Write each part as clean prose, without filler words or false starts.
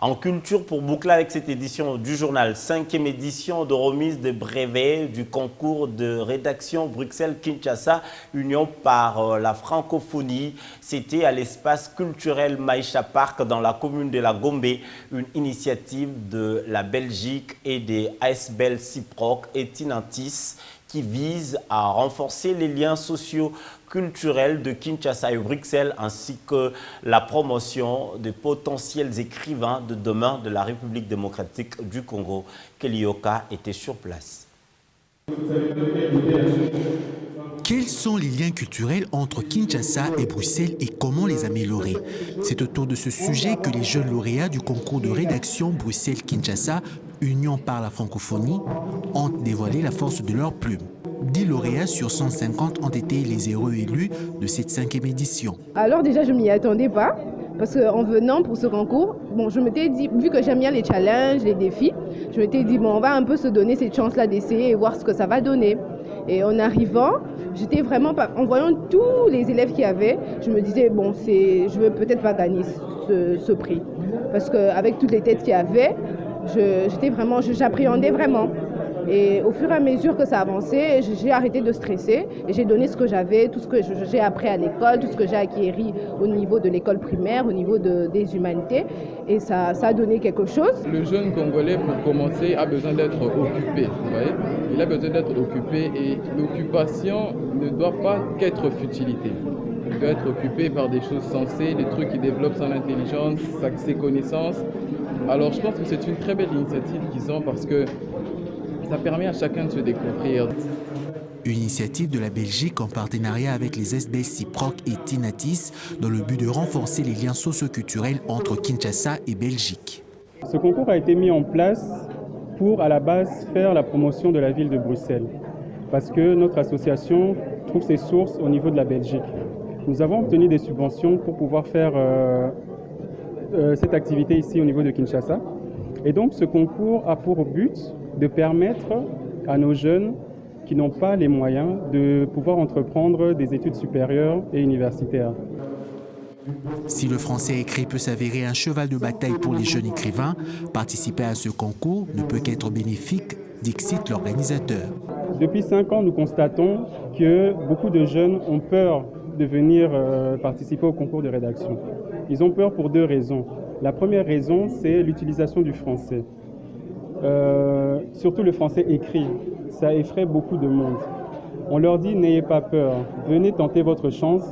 En culture, pour boucler avec cette édition du journal, 5e édition de remise de brevets du concours de rédaction Bruxelles-Kinshasa, Union par la francophonie. C'était à l'espace culturel Maïcha Park dans la commune de la Gombe, une initiative de la Belgique et des ASBL Cyproc et Tinantis qui vise à renforcer les liens sociaux culturels de Kinshasa et Bruxelles, ainsi que la promotion des potentiels écrivains de demain de la République démocratique du Congo. Kelioka était sur place. Quels sont les liens culturels entre Kinshasa et Bruxelles et comment les améliorer? C'est autour de ce sujet que les jeunes lauréats du concours de rédaction Bruxelles-Kinshasa, Union par la francophonie, ont dévoilé la force de leur plume. 10 lauréats sur 150 ont été les heureux élus de cette 5e édition. Alors déjà, je ne m'y attendais pas, parce qu'en venant pour ce concours, je m'étais dit, vu que j'aime bien les challenges, les défis, je m'étais dit, on va un peu se donner cette chance-là d'essayer et voir ce que ça va donner. Et en arrivant, j'étais vraiment pas, en voyant tous les élèves qu'il y avait, je me disais, je ne veux peut-être pas gagner ce prix. Parce qu'avec toutes les têtes qu'il y avait, j'appréhendais vraiment. Et au fur et à mesure que ça avançait, j'ai arrêté de stresser et j'ai donné ce que j'avais, tout ce que j'ai appris à l'école, tout ce que j'ai acquis au niveau de l'école primaire, au niveau des humanités. Et ça a donné quelque chose. Le jeune Congolais, pour commencer, a besoin d'être occupé. Vous voyez, il a besoin d'être occupé et l'occupation ne doit pas qu'être futilité. Il doit être occupé par des choses sensées, des trucs qui développent son intelligence, ses connaissances. Alors je pense que c'est une très belle initiative qu'ils ont parce que ça permet à chacun de se découvrir. Une initiative de la Belgique en partenariat avec les ASBL Cyproc et Tinantis dans le but de renforcer les liens socio-culturels entre Kinshasa et Belgique. Ce concours a été mis en place pour, à la base, faire la promotion de la ville de Bruxelles. Parce que notre association trouve ses sources au niveau de la Belgique. Nous avons obtenu des subventions pour pouvoir faire cette activité ici au niveau de Kinshasa. Et donc ce concours a pour but de permettre à nos jeunes qui n'ont pas les moyens de pouvoir entreprendre des études supérieures et universitaires. Si le français écrit peut s'avérer un cheval de bataille pour les jeunes écrivains, participer à ce concours ne peut qu'être bénéfique, dixit l'organisateur. Depuis 5 ans, nous constatons que beaucoup de jeunes ont peur de venir participer au concours de rédaction. Ils ont peur pour 2 raisons. La première raison, c'est l'utilisation du français. Surtout le français écrit, ça effraie beaucoup de monde. On leur dit n'ayez pas peur, venez tenter votre chance.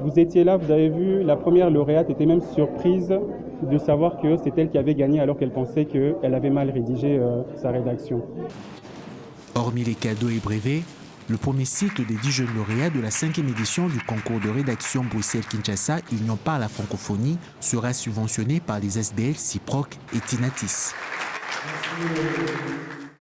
Vous étiez là, vous avez vu, la première lauréate était même surprise de savoir que c'est elle qui avait gagné alors qu'elle pensait qu'elle avait mal rédigé sa rédaction. Hormis les cadeaux et brevets, le premier cycle des 10 jeunes lauréats de la 5e édition du concours de rédaction Bruxelles-Kinshasa, Union par la francophonie, sera subventionné par les ASBL Cyproc et Tinantis.